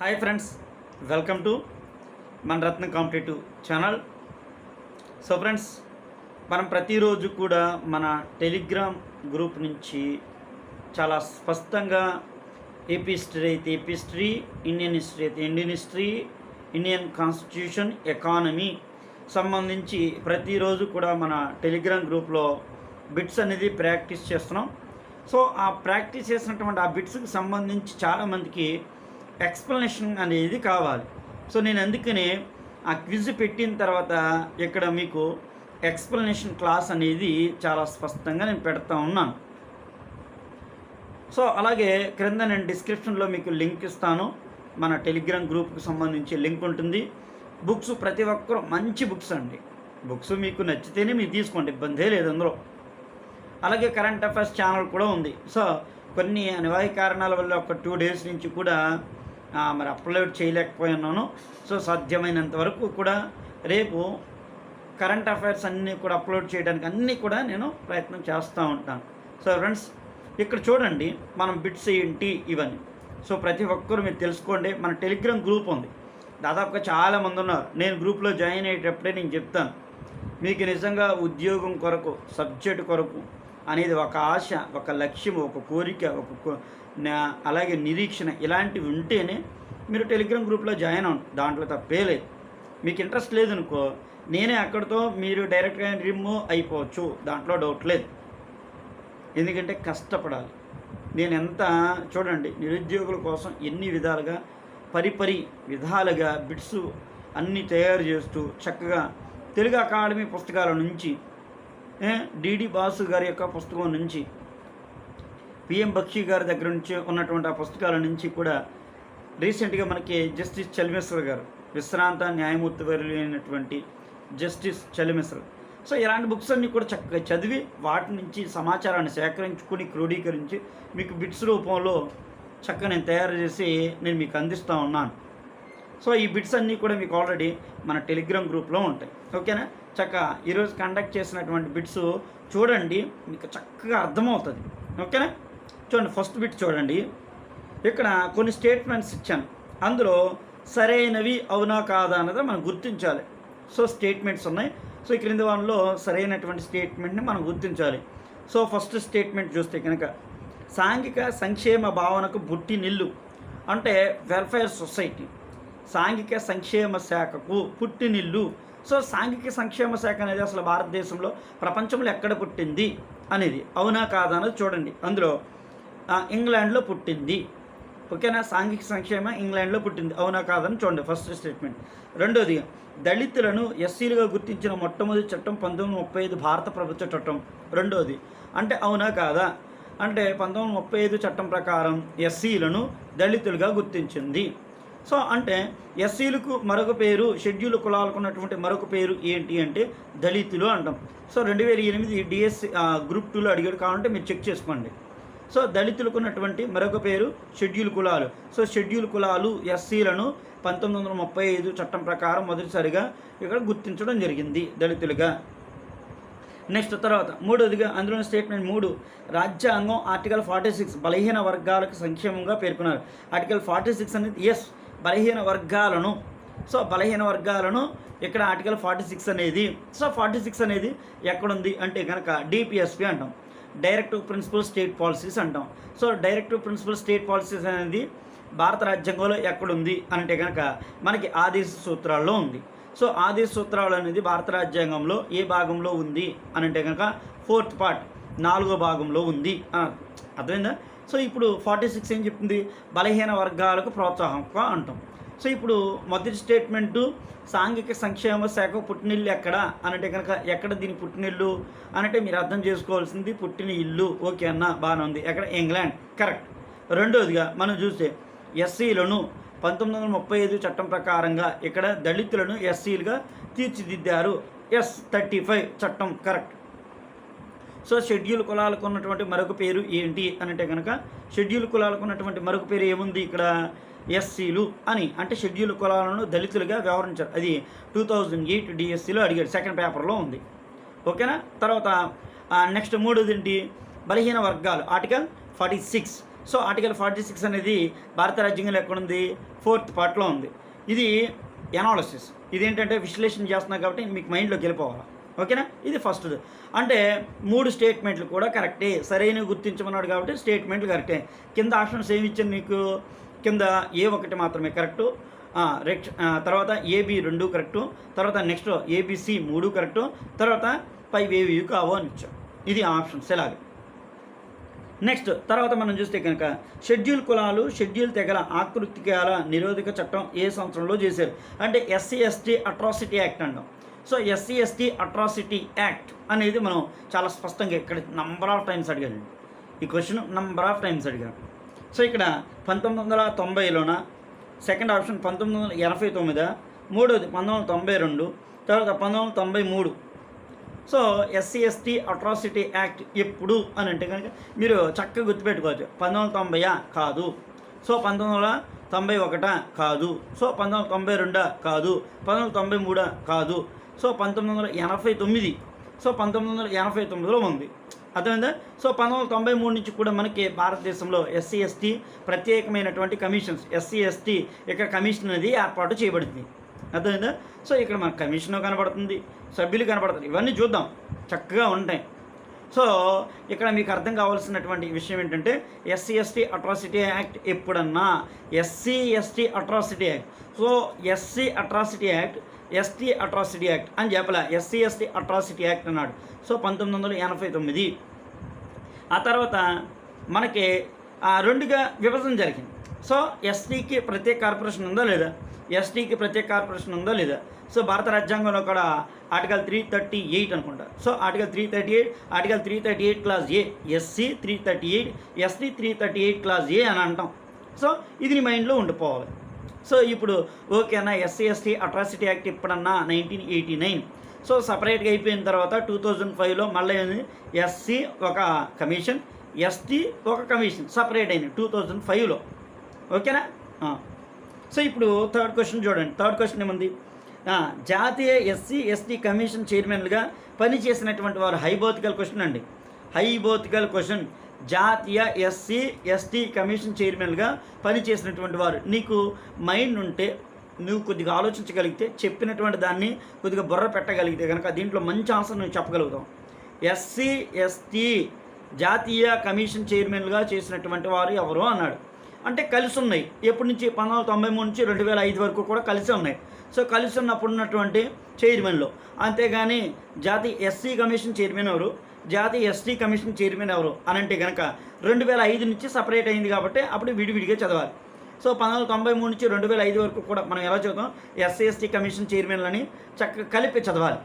Hi friends, welcome to మన రత్న competitive channel. So friends, మనం ప్రతిరోజు కూడా మన టెలిగ్రామ్ గ్రూప్ నుంచి చాలా స్పష్టంగా ఏపీ హిస్టరీ అయితే ఏపీ హిస్టరీ, ఇండియన్ హిస్టరీ అయితే Indian history, Indian constitution, economy సంబంధించి ప్రతిరోజు కూడా మన టెలిగ్రామ్ గ్రూప్లో బిట్స్ అనేది ప్రాక్టీస్ చేస్తున్నాం. సో ఆ ప్రాక్టీస్ చేసినటువంటి ఆ బిట్స్కి సంబంధించి చాలామందికి ఎక్స్ప్లెనేషన్ అనేది కావాలి. సో నేను అందుకనే ఆ క్విజ్ పెట్టిన తర్వాత ఇక్కడ మీకు ఎక్స్ప్లెనేషన్ క్లాస్ అనేది చాలా స్పష్టంగా నేను పెడతా ఉన్నాను. సో అలాగే క్రింద నేను డిస్క్రిప్షన్లో మీకు లింక్ ఇస్తాను. మన టెలిగ్రామ్ గ్రూప్కి సంబంధించి లింక్ ఉంటుంది. బుక్స్ ప్రతి ఒక్కరు మంచి బుక్స్ అండి. బుక్స్ మీకు నచ్చితేనే మీరు తీసుకోండి, ఇబ్బందే లేదు అందులో. అలాగే కరెంట్ అఫైర్స్ ఛానల్ కూడా ఉంది. సో కొన్ని అనివార్య కారణాల వల్ల ఒక 2 days నుంచి కూడా మరి అప్లోడ్ చేయలేకపోయినాను. సో సాధ్యమైనంత వరకు కూడా రేపు కరెంట్ అఫైర్స్ అన్నీ కూడా అప్లోడ్ చేయడానికి అన్నీ కూడా నేను ప్రయత్నం చేస్తూ ఉంటాను. సో ఫ్రెండ్స్, ఇక్కడ చూడండి మనం బిట్స్ ఏంటి ఇవన్నీ. సో ప్రతి ఒక్కరు మీరు తెలుసుకోండి. మన టెలిగ్రామ్ గ్రూప్ ఉంది, దాదాపుగా చాలామంది ఉన్నారు. నేను గ్రూప్లో జాయిన్ అయ్యేటప్పుడే నేను చెప్తాను, మీకు నిజంగా ఉద్యోగం కొరకు, సబ్జెక్ట్ కొరకు అనేది ఒక ఆశ, ఒక లక్ష్యం, ఒక కోరిక, అలాగే నిరీక్షణ ఇలాంటివి ఉంటేనే మీరు టెలిగ్రామ్ గ్రూప్లో జాయిన్ అవ్వండి. దాంట్లో తప్పే లేదు. మీకు ఇంట్రెస్ట్ లేదనుకో, నేనే అక్కడితో మీరు డైరెక్ట్గా రిమూవ్ అయిపోవచ్చు, దాంట్లో డౌట్ లేదు. ఎందుకంటే కష్టపడాలి. నేను ఎంత చూడండి, నిరుద్యోగుల కోసం ఎన్ని విధాలుగా విధాలుగా బిట్స్ అన్నీ తయారు చేస్తూ చక్కగా తెలుగు అకాడమీ పుస్తకాల నుంచి, డిడి బాసు గారి యొక్క పుస్తకం నుంచి, పిఎం బక్షి గారి దగ్గర నుంచి ఉన్నటువంటి ఆ పుస్తకాల నుంచి కూడా రీసెంట్గా మనకి జస్టిస్ చలిమిశ్ర గారు, విశ్రాంత న్యాయమూర్తి అయినటువంటి జస్టిస్ చలిమిశ్ర, సో ఇలాంటి బుక్స్ అన్నీ కూడా చక్కగా చదివి వాటి నుంచి సమాచారాన్ని సేకరించుకుని క్రోడీకరించి మీకు బిట్స్ రూపంలో చక్కగా నేను తయారు చేసి నేను మీకు అందిస్తూ ఉన్నాను. సో ఈ బిట్స్ అన్నీ కూడా మీకు ఆల్రెడీ మన టెలిగ్రామ్ గ్రూప్లో ఉంటాయి. ఓకేనా? చక్కగా ఈరోజు కండక్ట్ చేసినటువంటి బిట్స్ చూడండి, మీకు చక్కగా అర్థమవుతుంది. ఓకేనా? చూడండి, ఫస్ట్ బిట్ చూడండి. ఇక్కడ కొన్ని స్టేట్మెంట్స్ ఇచ్చాను, అందులో సరైనవి అవునా కాదా అన్నది మనం గుర్తించాలి. సో స్టేట్మెంట్స్ ఉన్నాయి. సో ఈ క్రింది వాటిలో సరైనటువంటి స్టేట్మెంట్ని మనం గుర్తించాలి. సో ఫస్ట్ స్టేట్మెంట్ చూస్తే కనుక, సాంఘిక సంక్షేమ భావనకు పుట్టినిల్లు అంటే వెల్ఫేర్ సొసైటీ, సాంఘిక సంక్షేమ శాఖకు పుట్టినిల్లు. సో సాంఘిక సంక్షేమ శాఖ అనేది అసలు భారతదేశంలో, ప్రపంచంలో ఎక్కడ పుట్టింది అనేది అవునా కాదా అనేది చూడండి. అందులో ఇంగ్లాండ్లో పుట్టింది. ఓకేనా? సాంఘిక సంక్షేమ ఇంగ్లాండ్లో పుట్టింది, అవునా కాదని చూడండి ఫస్ట్ స్టేట్మెంట్. రెండోది, దళితులను ఎస్సీలుగా గుర్తించిన మొట్టమొదటి చట్టం 1935 భారత ప్రభుత్వ చట్టం. రెండోది అంటే అవునా కాదా అంటే 1935 చట్టం ప్రకారం ఎస్సీలను దళితులుగా గుర్తించింది. సో అంటే ఎస్సీలకు మరొక పేరు, షెడ్యూల్ కులాలకు ఉన్నటువంటి మరొక పేరు ఏంటి అంటే దళితులు అంటాం. సో 2008 డిఎస్సి గ్రూప్ 2లో అడిగాడు, కావాలంటే మీరు చెక్ చేసుకోండి. సో దళితులకు ఉన్నటువంటి మరొక పేరు షెడ్యూల్ కులాలు. సో షెడ్యూల్ కులాలు ఎస్సీలను 1935 చట్టం ప్రకారం మొదటిసారిగా ఇక్కడ గుర్తించడం జరిగింది దళితులుగా. నెక్స్ట్ తర్వాత మూడోదిగా అందులోని స్టేట్మెంట్ 3, రాజ్యాంగం ఆర్టికల్ 46 బలహీన వర్గాలకు సంక్షేమంగా పేర్కొన్నారు. ఆర్టికల్ 46 అనేది బలహీన వర్గాలను. సో బలహీన వర్గాలను ఇక్కడ ఆర్టికల్ 46 అనేది. సో 46 అనేది ఎక్కడుంది అంటే కనుక డిపిఎస్పి అంటాం, డైరెక్టివ్ ప్రిన్సిపల్ స్టేట్ పాలసీస్ అంటాం. So directive principle state policies అనేది భారత రాజ్యాంగంలో ఎక్కడుంది అంటే కనుక మనకి ఆదేశ సూత్రాల్లో ఉంది. సో ఆదేశ సూత్రాలు అనేది భారత రాజ్యాంగంలో ఏ భాగంలో ఉంది అని అంటే కనుక 4th part 4వ భాగంలో ఉంది. అర్థమైందా? సో ఇప్పుడు 46 ఏం చెప్తుంది, బలహీన వర్గాలకు ప్రోత్సాహంగా అంటాం. సో ఇప్పుడు మొదటి స్టేట్మెంటు, సాంఘిక సంక్షేమ శాఖ పుట్టినిల్లు ఎక్కడ అనంటే కనుక ఎక్కడ దీని పుట్టినిల్లు అనంటే మీరు అర్థం చేసుకోవాల్సింది పుట్టిన ఇల్లు. ఓకే అన్న, బాగానే ఉంది. ఎక్కడ? England, correct. రెండోదిగా మనం చూస్తే ఎస్సీలను 1935 చట్టం ప్రకారంగా ఇక్కడ దళితులను ఎస్సీలుగా తీర్చిదిద్దారు. 35 చట్టం, కరెక్ట్. సో షెడ్యూల్ కులాలకు ఉన్నటువంటి మరొక పేరు ఏంటి అనంటే కనుక షెడ్యూల్ కులాలకు ఉన్నటువంటి మరొక పేరు ఏముంది ఇక్కడ, ఎస్సీలు అని. అంటే షెడ్యూల్ కులాలను దళితులుగా వ్యవహరించారు. అది 2008 డిఎస్సిలో అడిగాడు, సెకండ్ పేపర్లో ఉంది. ఓకేనా? తర్వాత నెక్స్ట్ మూడోది ఏంటి, బలహీన వర్గాలు ఆర్టికల్ 46. సో ఆర్టికల్ 46 అనేది భారత రాజ్యాంగంలో ఎక్కడుంది? 4th పార్ట్లో ఉంది. ఇది ఎనాలిసిస్, ఇదేంటంటే విశ్లేషణ చేస్తున్నారు కాబట్టి మీకు మైండ్లోకి వెళ్ళిపోవాలి. ఓకేనా? ఇది ఫస్ట్ది. అంటే 3 స్టేట్మెంట్లు కూడా కరెక్టే, సరైనవి గుర్తించమన్నాడు కాబట్టి స్టేట్మెంట్లు కరెక్టే. కింద ఆప్షన్స్ ఏమి ఇచ్చాను నీకు? కింద A1 మాత్రమే కరెక్టు, తర్వాత AB 2 కరెక్టు, తర్వాత నెక్స్ట్ ABC 3 కరెక్టు, తర్వాత 5 ఏవి కావు అని ఇచ్చాం. ఇది ఆప్షన్స్ ఎలాగ. నెక్స్ట్ తర్వాత మనం చూస్తే కనుక షెడ్యూల్ కులాలు, షెడ్యూల్ తెగల ఆకృతికాల నిరోధక చట్టం ఏ సంవత్సరంలో చేశారు అంటే SC/ST అట్రాసిటీ యాక్ట్ అంటాం. సో SC/ST అట్రాసిటీ యాక్ట్ అనేది మనం చాలా స్పష్టంగా ఇక్కడ నంబర్ ఆఫ్ టైమ్స్ అడిగాడు. ఈ క్వశ్చన్ నంబర్ ఆఫ్ టైమ్స్ అడిగాను. సో ఇక్కడ 1990లోన, సెకండ్ ఆప్షన్ 1989, మూడోది 1992, తర్వాత 1993. సో SC/ST అట్రాసిటీ యాక్ట్ ఎప్పుడు అని అంటే కనుక మీరు చక్కగా గుర్తుపెట్టుకోవచ్చు. 1990 కాదు, సో 1991 కాదు, సో 1992 కాదు, 1993 కాదు, సో 1989, సో 1989లో ఉంది. అర్థమైందా? సో 1993 నుంచి కూడా మనకి భారతదేశంలో SC/ST ప్రత్యేకమైనటువంటి కమిషన్స్, SC/ST ఇక్కడ కమిషన్ అనేది ఏర్పాటు చేయబడింది. అర్థమైందా? సో ఇక్కడ మనకు కమిషన్ కనబడుతుంది, సభ్యులు కనబడుతుంది, ఇవన్నీ చూద్దాం, చక్కగా ఉంటాయి. సో ఇక్కడ మీకు అర్థం కావాల్సినటువంటి విషయం ఏంటంటే SC/ST అట్రాసిటీ యాక్ట్ ఎప్పుడన్నా SC/ST atrocity act, so SC atrocity act, ST atrocity act అని చెప్పలే, SC/ST అట్రాసిటీ యాక్ట్ అన్నాడు. సో 1989. ఆ తర్వాత మనకి 2గా విభజన జరిగింది. సో STకి ప్రత్యేక కార్పొరేషన్ ఉందా లేదా, STకి ప్రత్యేక కార్పొరేషన్ ఉందా లేదా. సో భారత రాజ్యాంగంలో కూడా ఆర్టికల్ 338 అనుకుంటా. So article 338 class A SC 338, ST 338 class A అని అంటాం. సో ఇది నీ మైండ్లో ఉండిపోవాలి. సో ఇప్పుడు ఓకేనా, SC/ST అట్రాసిటీ యాక్ట్ ఎప్పుడన్నా 1989. సో సపరేట్గా అయిపోయిన తర్వాత 2005లో మళ్ళీ SC ఒక కమిషన్, ST ఒక కమిషన్ సపరేట్ అయింది 2005లో. ఓకేనా? సో ఇప్పుడు థర్డ్ క్వశ్చన్ చూడండి. థర్డ్ క్వశ్చన్ ఏముంది? జాతీయ SC/ST కమిషన్ చైర్మన్లుగా పనిచేసినటువంటి వారు, హైపోథికల్ క్వశ్చన్ అండి, హైపోథికల్ క్వశ్చన్. జాతీయ SC/ST కమిషన్ చైర్మన్గా పనిచేసినటువంటి వారు, నీకు మైండ్ ఉంటే, నువ్వు కొద్దిగా ఆలోచించగలిగితే, చెప్పినటువంటి దాన్ని కొద్దిగా బుర్ర పెట్టగలిగితే కనుక దీంట్లో మంచి ఆన్సర్ నువ్వు చెప్పగలుగుతాం. SC/ST జాతీయ కమిషన్ చైర్మన్లుగా చేసినటువంటి వారు ఎవరు అన్నాడు. అంటే కలిసి ఉన్నాయి, ఎప్పటి నుంచి 1993 నుంచి 2005 వరకు కూడా కలిసి ఉన్నాయి. సో కలిసి ఉన్నప్పుడు ఉన్నటువంటి చైర్మన్లో, అంతేగాని జాతీయ SC కమిషన్ చైర్మన్ ఎవరు, జాతీయ ST కమిషన్ చైర్మన్ ఎవరు అని అంటే కనుక 2005 నుంచి సపరేట్ అయింది కాబట్టి అప్పుడు విడివిడిగా చదవాలి. సో 1993 నుంచి 2005 వరకు కూడా మనం ఎలా చదువుతాం, SC/ST కమిషన్ చైర్మన్లని చక్కగా కలిపి చదవాలి.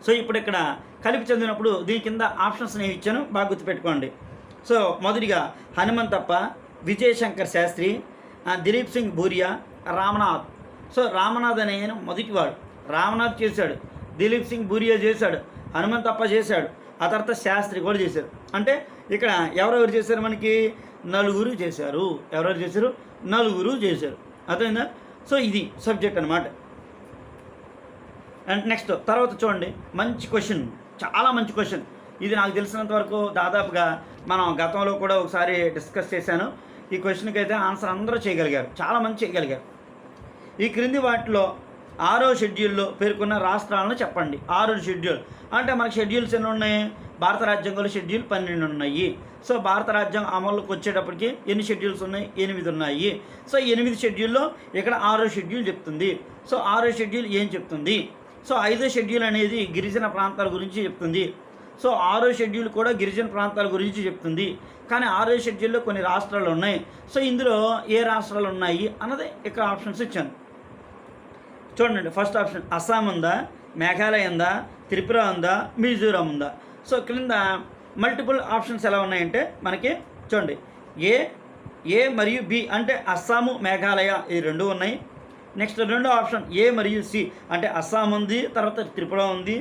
సో ఇప్పుడు ఇక్కడ కలిపి చదివినప్పుడు దీని కింద ఆప్షన్స్ నేను ఇచ్చాను, బాగా గుర్తుపెట్టుకోండి. సో మొదటిగా హనుమంతప్ప, విజయశంకర్ శాస్త్రి, దిలీప్ సింగ్ భూరియా, రామనాథ్. సో రామనాథ్ అనే ఆయన మొదటివాడు. రామనాథ్ చేశాడు, దిలీప్ సింగ్ భూరియా చేశాడు, హనుమంతప్ప చేశాడు, ఆ తర్వాత శాస్త్రి కూడా చేశారు. అంటే ఇక్కడ ఎవరెవరు చేశారు, మనకి 4 చేశారు. ఎవరెవరు చేశారు? 4 చేశారు. అర్థమైందా? సో ఇది సబ్జెక్ట్ అనమాట. అండ్ నెక్స్ట్ తర్వాత చూడండి, మంచి క్వశ్చన్, చాలా మంచి క్వశ్చన్. ఇది నాకు తెలిసినంత వరకు దాదాపుగా మనం గతంలో కూడా ఒకసారి డిస్కస్ చేశాను. ఈ క్వశ్చన్కి అయితే ఆన్సర్ అందరూ చేయగలిగారు, చాలామంది చేయగలిగారు. ఈ క్రింది వాటిలో 6వ షెడ్యూల్లో పేర్కొన్న రాష్ట్రాలను చెప్పండి. 6వ షెడ్యూల్ అంటే మనకి షెడ్యూల్స్ ఎన్ని ఉన్నాయి? భారత రాజ్యాంగంలో షెడ్యూల్ 12 ఉన్నాయి. సో భారత రాజ్యాంగం అమలుకి వచ్చేటప్పటికి ఎన్ని షెడ్యూల్స్ ఉన్నాయి? 8 ఉన్నాయి. సో 8 షెడ్యూల్లో ఇక్కడ 6వ షెడ్యూల్ చెప్తుంది. సో 6వ షెడ్యూల్ ఏం చెప్తుంది? సో 5వ షెడ్యూల్ అనేది గిరిజన ప్రాంతాల గురించి చెప్తుంది. సో 6వ షెడ్యూల్ కూడా గిరిజన ప్రాంతాల గురించి చెప్తుంది. కానీ 6వ షెడ్యూల్లో కొన్ని రాష్ట్రాలు ఉన్నాయి. సో ఇందులో ఏ రాష్ట్రాలు ఉన్నాయి అన్నది ఇక్కడ ఆప్షన్స్ ఇచ్చాను. చూడండి, ఫస్ట్ ఆప్షన్ అస్సాం ఉందా, మేఘాలయ ఉందా, త్రిపుర ఉందా, మిజోరాం ఉందా. సో క్రింద మల్టిపుల్ ఆప్షన్స్ ఎలా ఉన్నాయంటే మనకి చూడండి, ఏ మరియు బి అంటే అస్సాము, మేఘాలయ ఈ 2 ఉన్నాయి. నెక్స్ట్ రెండో ఆప్షన్ A మరియు C అంటే అస్సాం ఉంది, తర్వాత త్రిపుర ఉంది.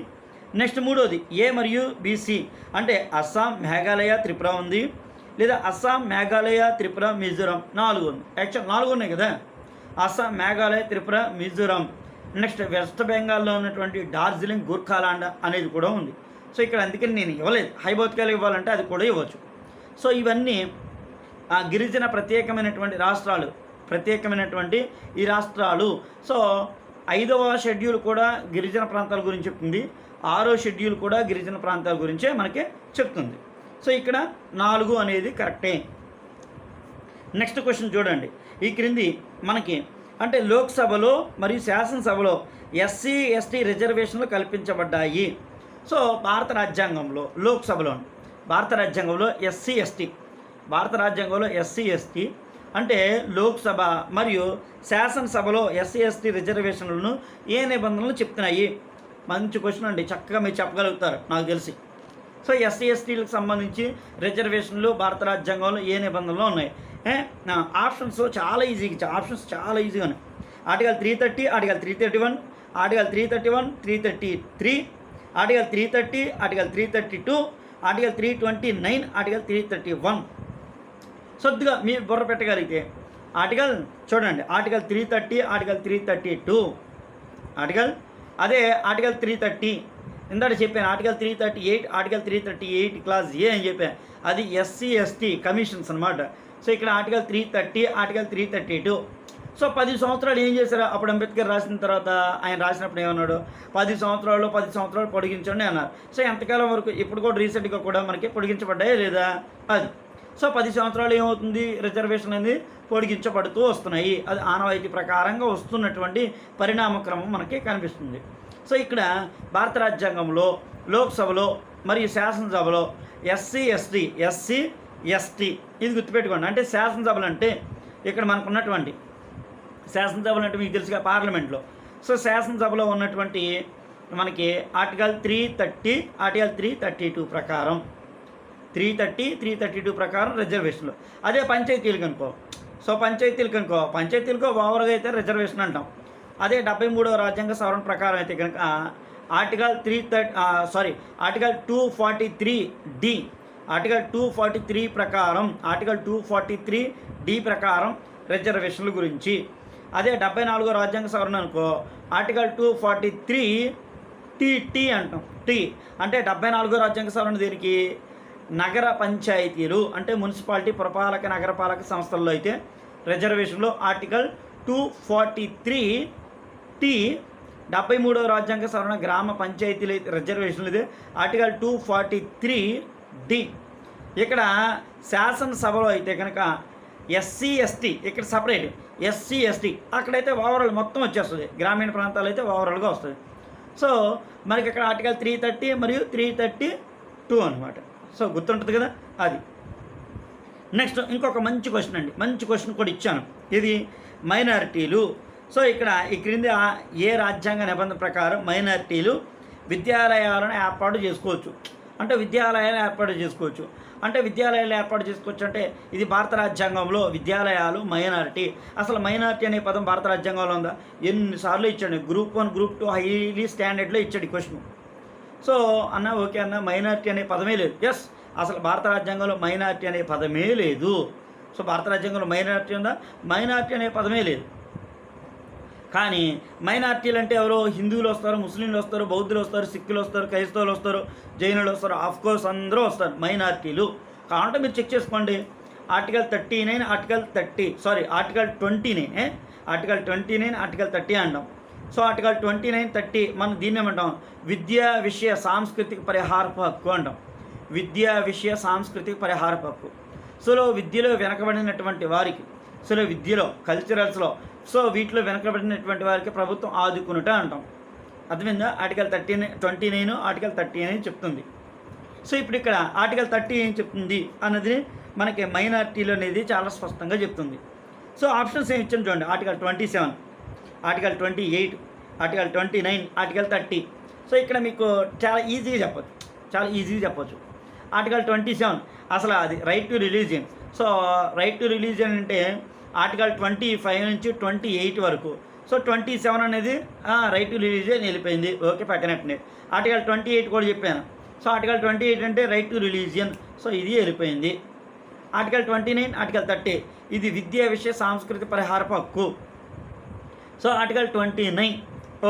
నెక్స్ట్ మూడోది A మరియు BC అంటే అస్సాం, మేఘాలయ, త్రిపుర ఉంది. లేదా అస్సాం, మేఘాలయ, త్రిపుర, మిజోరాం 4 ఉంది. యాక్చువల్ 4 ఉన్నాయి కదా, అస్సాం, మేఘాలయ, త్రిపుర, మిజోరాం. నెక్స్ట్ వెస్ట్ బెంగాల్లో ఉన్నటువంటి డార్జిలింగ్, గూర్ఖాలాండ్ అనేది కూడా ఉంది. సో ఇక్కడ అందుకని నేను ఇవ్వలేదు, హైపోథికల్ ఇవ్వాలంటే అది కూడా ఇవ్వచ్చు. సో ఇవన్నీ గిరిజన ప్రత్యేకమైనటువంటి ఈ రాష్ట్రాలు. సో 5వ షెడ్యూల్ కూడా గిరిజన ప్రాంతాల గురించి చెప్తుంది, 6వ షెడ్యూల్ కూడా గిరిజన ప్రాంతాల గురించే మనకి చెప్తుంది. సో ఇక్కడ 4 అనేది కరెక్టే. నెక్స్ట్ క్వశ్చన్ చూడండి. ఈ క్రింది మనకి అంటే లోక్సభలో మరియు శాసనసభలో ఎస్సీ ఎస్టీ రిజర్వేషన్లు కల్పించబడ్డాయి. సో భారత రాజ్యాంగంలో భారత రాజ్యాంగంలో ఎస్సీ ఎస్టీ అంటే లోక్సభ మరియు శాసనసభలో ఎస్సీ ఎస్టీ రిజర్వేషన్లను ఏ నిబంధనలు చెప్తున్నాయి? మంచి క్వశ్చన్ అండి, చక్కగా మీరు చెప్పగలుగుతారు నాకు తెలిసి. సో ఎస్సీ ఎస్టీలకు సంబంధించి రిజర్వేషన్లు భారత రాజ్యాంగంలో ఏ నిబంధనలు ఉన్నాయి? ఆప్షన్స్ చాలా ఈజీగా article 330, article 331, article 331, 333, article 330, article 332, article 329, article 331. కొద్దిగా మీరు బుర్ర పెట్టగలిగితే ఆర్టికల్ చూడండి, ఆర్టికల్ 330, ఆర్టికల్ 332, ఆర్టికల్ 330 ఇందాక చెప్పాను. ఆర్టికల్ 338, ఆర్టికల్ 338 క్లాస్ ఏ అని చెప్పాను, అది ఎస్సీ ఎస్టీ కమిషన్స్ అనమాట. సో ఇక్కడ ఆర్టికల్ 330, ఆర్టికల్ 332. సో 10 సంవత్సరాలు ఏం చేశారు? అప్పుడు అంబేద్కర్ రాసిన తర్వాత ఆయన రాసినప్పుడు ఏమన్నాడు? 10 సంవత్సరాలు పొడిగించండి అన్నారు. సో ఎంతకాలం వరకు? ఇప్పుడు కూడా రీసెంట్గా కూడా మనకి పొడిగించబడ్డాయా లేదా అది. సో 10 సంవత్సరాలు ఏమవుతుంది? రిజర్వేషన్ అనేది పొడిగించబడుతూ వస్తున్నాయి. అది ఆనవాయితీ ప్రకారంగా వస్తున్నటువంటి పరిణామక్రమం మనకి కనిపిస్తుంది. సో ఇక్కడ భారత రాజ్యాంగంలో లోక్సభలో మరియు శాసనసభలో ఎస్సీ ఎస్టీ ఇది గుర్తుపెట్టుకోండి. అంటే శాసనసభలు అంటే ఇక్కడ మనకున్నటువంటి శాసనసభలు అంటే మీకు తెలుసుగా పార్లమెంట్లో. సో శాసనసభలో ఉన్నటువంటి మనకి ఆర్టికల్ 330, ఆర్టికల్ 332 ప్రకారం 332 ప్రకారం రిజర్వేషన్లు. అదే పంచాయతీలకు ఓవర్గా అయితే రిజర్వేషన్ అంటాం. అదే 73వ రాజ్యాంగ సవరణ ప్రకారం అయితే కనుక ఆర్టికల్ 243D ఆర్టికల్ 243 ప్రకారం ఆర్టికల్ 243D ప్రకారం రిజర్వేషన్ల గురించి. అదే 74వ రాజ్యాంగ సవరణ అనుకో ఆర్టికల్ 243 అంటాం. టీ అంటే 74వ రాజ్యాంగ సవరణ దీనికి నగర పంచాయతీలు అంటే మున్సిపాలిటీ, పురపాలక, నగరపాలక సంస్థల్లో అయితే రిజర్వేషన్లో ఆర్టికల్ 243T. 73వ రాజ్యాంగ సవరణ గ్రామ పంచాయతీలు రిజర్వేషన్లు ఇదే ఆర్టికల్ 243D. ఇక్కడ శాసనసభలో అయితే కనుక ఎస్సీ ఎస్టీ ఇక్కడ సపరేట్, ఎస్సీ ఎస్టీ అక్కడైతే ఓవరాల్ మొత్తం వచ్చేస్తుంది, గ్రామీణ ప్రాంతాలు అయితే ఓవరాల్గా వస్తుంది. సో మనకి ఇక్కడ ఆర్టికల్ 330 మరియు 332 అనమాట. సో గుర్తుంటుంది కదా అది. నెక్స్ట్ ఇంకొక మంచి క్వశ్చన్ కూడా ఇచ్చాను, ఇది మైనారిటీలు. సో ఇక్కడ ఈ క్రింది ఏ రాజ్యాంగ నిబంధన ప్రకారం మైనారిటీలు విద్యాలయాలను ఏర్పాటు చేసుకోవచ్చు అంటే విద్యాలయాలు ఏర్పాటు చేసుకోవచ్చు అంటే ఇది భారత రాజ్యాంగంలో విద్యాలయాలు మైనారిటీ. అసలు మైనారిటీ అనే పదం భారత రాజ్యాంగంలో ఉందా? ఎన్నిసార్లు ఇచ్చాడు, గ్రూప్ 1 గ్రూప్ 2 హైలీ స్టాండర్డ్లో ఇచ్చాడు క్వశ్చన్. సో అన్న ఓకే అన్న మైనారిటీ అనే పదమే లేదు. ఎస్, అసలు భారత రాజ్యాంగంలో మైనారిటీ అనే పదమే లేదు. సో భారత రాజ్యాంగంలో మైనారిటీ ఉందా? మైనారిటీ అనే పదమే లేదు. కానీ మైనారిటీలు అంటే ఎవరో హిందువులు వస్తారు, ముస్లింలు వస్తారు, బౌద్ధులు వస్తారు, సిక్కులు వస్తారు, క్రైస్తవులు వస్తారు, జైనులు వస్తారు, ఆఫ్కోర్స్ అందరూ వస్తారు మైనారిటీలు. కావాలంటే మీరు చెక్ చేసుకోండి. ఆర్టికల్ 29, ఆర్టికల్ 29, ఆర్టికల్ 30 అంటాం. సో ఆర్టికల్ 29, 30 మనం దీన్ని ఏమంటాం? విద్యా విషయ సాంస్కృతిక పరిహారపు హక్కు అంటాం. విద్యా విషయ సాంస్కృతిక పరిహారపు హక్కు. సో విద్యలో వెనకబడినటువంటి వారికి, విద్యలో కల్చరల్స్లో వీటిలో వెనకబడినటువంటి వారికి ప్రభుత్వం ఆదుకునుట అంటాం. అర్థమైందా? ఆర్టికల్ 29, ఆర్టికల్ 30 అనేది చెప్తుంది. సో ఇప్పుడు ఇక్కడ ఆర్టికల్ 30 ఏం చెప్తుంది అన్నది మనకి మైనారిటీలు అనేది చాలా స్పష్టంగా చెప్తుంది. సో ఆప్షన్స్ ఏమి ఇచ్చాను చూడండి. Article 27, article 28, article 29, article 30. So ఇక్కడ మీకు చాలా ఈజీగా చెప్పచ్చు. ఆర్టికల్ 27 అసలు అది right to religion. So right to religion అంటే ఆర్టికల్ 25 నుంచి 28 వరకు. సో 27 అనేది రైట్ టు రిలీజియన్ వెళ్ళిపోయింది, ఓకే పక్కనట్టే. ఆర్టికల్ 28 కూడా చెప్పాను. సో ఆర్టికల్ 28 అంటే రైట్ టు రిలీజియన్, సో ఇది వెళ్ళిపోయింది. ఆర్టికల్ 29, ఆర్టికల్ 30 ఇది విద్యా విషయ సాంస్కృతిక పరిహారపు హక్కు. So article 29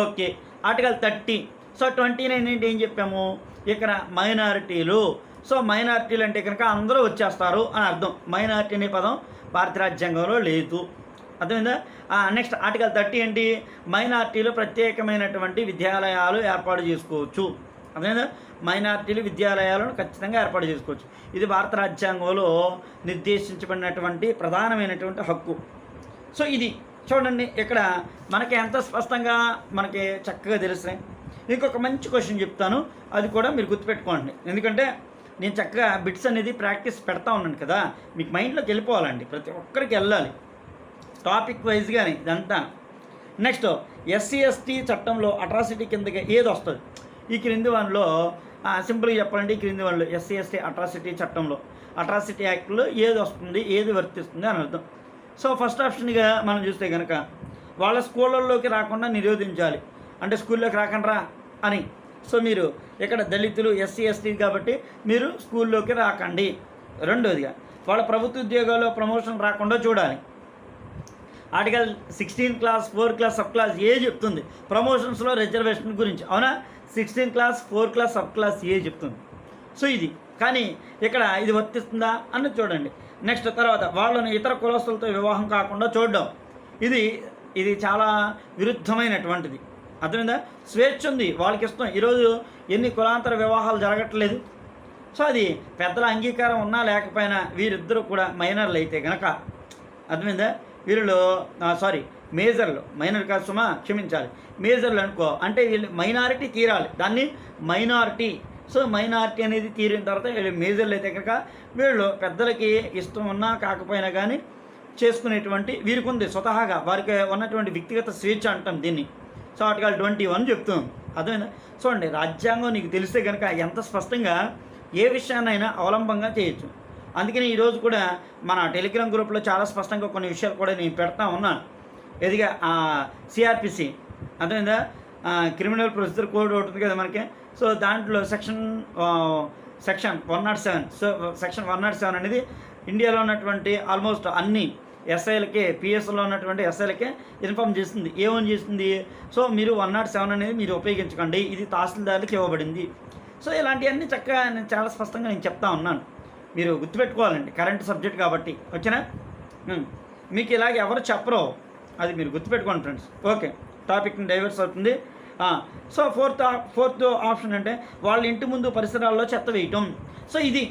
okay. Article 30 so 29 అంటే ఏం చెప్పాము? ఇక్కడ మైనారిటీలు. సో మైనారిటీలు అంటే కనుక అందరూ వచ్చేస్తారు అని అర్థం. మైనారిటీ అనే పదం భారత రాజ్యాంగంలో లేదు. అర్థమైందా? నెక్స్ట్ ఆర్టికల్ 30 ఏంటి? మైనారిటీలు ప్రత్యేకమైనటువంటి విద్యాలయాలు ఏర్పాటు చేసుకోవచ్చు. అర్థమైందా? మైనారిటీలు విద్యాలయాలను ఖచ్చితంగా ఏర్పాటు చేసుకోవచ్చు. ఇది భారత రాజ్యాంగంలో నిర్దేశించబడినటువంటి ప్రధానమైనటువంటి హక్కు. సో ఇది చూడండి, ఇక్కడ మనకి ఎంత స్పష్టంగా మనకి చక్కగా తెలుస్తాయి. ఇంకొక మంచి క్వశ్చన్ చెప్తాను, అది కూడా మీరు గుర్తుపెట్టుకోండి. ఎందుకంటే నేను చక్కగా బిట్స్ అనేది ప్రాక్టీస్ పెడతా ఉన్నాను కదా, మీకు మైండ్లోకి వెళ్ళిపోవాలండి, ప్రతి ఒక్కరికి వెళ్ళాలి టాపిక్ వైజ్గానే ఇదంతా. నెక్స్ట్ ఎస్సీ ఎస్టీ చట్టంలో అట్రాసిటీ కిందకి ఏది వస్తుంది? ఈ క్రింది వన్లో సింపుల్గా చెప్పాలంటే ఈ క్రింది వన్లో ఎస్సీ ఎస్టీ అట్రాసిటీ చట్టంలో అట్రాసిటీ యాక్ట్లో ఏది వస్తుంది, ఏది వర్తిస్తుంది అని అర్థం. సో ఫస్ట్ ఆప్షన్గా మనం చూస్తే కనుక వాళ్ళ స్కూళ్ళల్లోకి రాకుండా నిరోధించాలి, అంటే స్కూల్లోకి రాకండ్రా అని. సో మీరు ఇక్కడ దళితులు ఎస్సీ ఎస్టీ కాబట్టి మీరు స్కూల్లోకి రాకండి. రెండోదిగా వాళ్ళ ప్రభుత్వ ఉద్యోగాల్లో ప్రమోషన్ రాకుండా చూడాలి. Article 16 clause 4 clause sub clause A చెప్తుంది ప్రమోషన్స్లో రిజర్వేషన్ గురించి, అవునా? 16 clause 4 clause sub clause A చెప్తుంది. సో ఇది కానీ ఇక్కడ ఇది వర్తిస్తుందా అన్నది చూడండి. నెక్స్ట్ తర్వాత వాళ్ళని ఇతర కులస్తులతో వివాహం కాకుండా చూడడం, ఇది చాలా విరుద్ధమైనటువంటిది. అర్థమైందా? స్వేచ్ఛ ఉంది, వాళ్ళకి ఇష్టం. ఈరోజు ఎన్ని కులాంతర వివాహాలు జరగట్లేదు. సో అది పెద్దల అంగీకారం ఉన్నా లేకపోయినా వీరిద్దరూ కూడా మైనర్లు అయితే కనుక, అర్థమైందా? వీళ్ళు మేజర్లు, మైనర్ కాదు సుమా, క్షమించాలి, మేజర్లు అనుకో, అంటే వీళ్ళు మైనారిటీ తీరాలి, దాన్ని మైనారిటీ. సో మైనారిటీ అనేది తీరిన తర్వాత వీళ్ళు మేజర్లు అయితే కనుక వీళ్ళు పెద్దలకి ఇష్టం ఉన్నా కాకపోయినా కానీ చేసుకునేటువంటి వీరికి ఉంది, స్వతహాగా వారికి ఉన్నటువంటి వ్యక్తిగత స్వేచ్ఛ అంటాం దీన్ని. సో ఆర్టికల్ 21 చెప్తుంది. అర్థమైందా? చూడండి, రాజ్యాంగం నీకు తెలిస్తే కనుక ఎంత స్పష్టంగా ఏ విషయాన్నైనా అవలంబంగా చేయొచ్చు. అందుకని ఈరోజు కూడా మన టెలిగ్రామ్ గ్రూప్లో చాలా స్పష్టంగా కొన్ని విషయాలు కూడా నేను పెడతా ఉన్నాను. ఎదిగా సిఆర్పిసి, అర్థమైందా? క్రిమినల్ ప్రొసీజర్ కోడ్ ఉంటుంది కదా మనకి. సో దాంట్లో సెక్షన్ 107. సో సెక్షన్ 107 అనేది ఇండియాలో ఉన్నటువంటి ఆల్మోస్ట్ అన్ని ఎస్ఐలకే, పిఎస్లో ఉన్నటువంటి ఎస్ఐలకే ఇన్ఫామ్ చేస్తుంది. ఏమని చేస్తుంది? సో మీరు 107 అనేది మీరు ఉపయోగించకండి, ఇది తహసీల్దార్లకు ఇవ్వబడింది. సో ఇలాంటివన్నీ చక్కగా నేను చాలా స్పష్టంగా నేను చెప్తా ఉన్నాను, మీరు గుర్తుపెట్టుకోవాలండి, కరెంట్ సబ్జెక్ట్ కాబట్టి. ఓకేనా? మీకు ఇలాగ ఎవరు చెప్పరో అది మీరు గుర్తుపెట్టుకోండి ఫ్రెండ్స్. ఓకే, టాపిక్ని డైవర్స్ అవుతుంది. సో ఫోర్త్ ఆప్షన్ అంటే వాళ్ళ ఇంటి ముందు పరిసరాల్లో చెత్త వేయటం. సో ఇది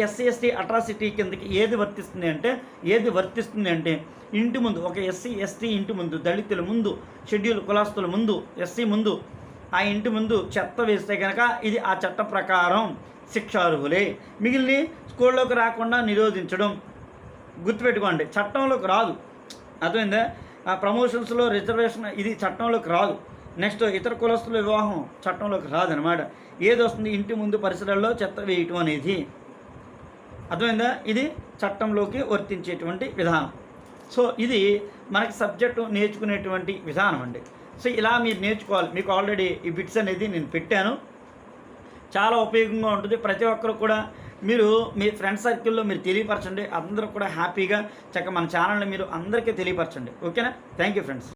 ఎస్సీ ఎస్టీ అట్రాసిటీ కిందకి ఏది వర్తిస్తుంది అంటే ఇంటి ముందు, ఒక ఎస్సీ ఎస్టీ ఇంటి ముందు, దళితుల ముందు, షెడ్యూల్ కులాస్తుల ముందు, ఎస్సీ ముందు, ఆ ఇంటి ముందు చెత్త వేస్తే కనుక ఇది ఆ చట్ట ప్రకారం శిక్షార్హులే. మిగిలిన స్కూల్లోకి రాకుండా నిరోధించడం, గుర్తుపెట్టుకోండి, చట్టంలోకి రాదు. అర్థమైందా? ప్రమోషన్స్లో రిజర్వేషన్ ఇది చట్టంలోకి రాదు. నెక్స్ట్ ఇతర కులస్తుల వివాహం చట్టంలోకి రాదనమాట. ఏది వస్తుంది? ఇంటి ముందు పరిసరాల్లో చెత్త వేయటం అనేది. అర్థమైందా? ఇది చట్టంలోకి వర్తించేటువంటి విధానం. సో ఇది మనకి సబ్జెక్టు నేర్చుకునేటువంటి విధానం అండి. సో ఇలా మీరు నేర్చుకోవాలి. మీకు ఆల్రెడీ ఈ బిట్స్ అనేది నేను పెట్టాను, చాలా ఉపయోగంగా ఉంటుంది. ప్రతి ఒక్కరు కూడా మీరు మీ ఫ్రెండ్ సర్కిల్లో మీరు తెలియపరచండి, అందరూ కూడా హ్యాపీగా చక్కగా మన ఛానల్ని మీరు అందరికీ తెలియపరచండి. ఓకేనా? Thank you friends.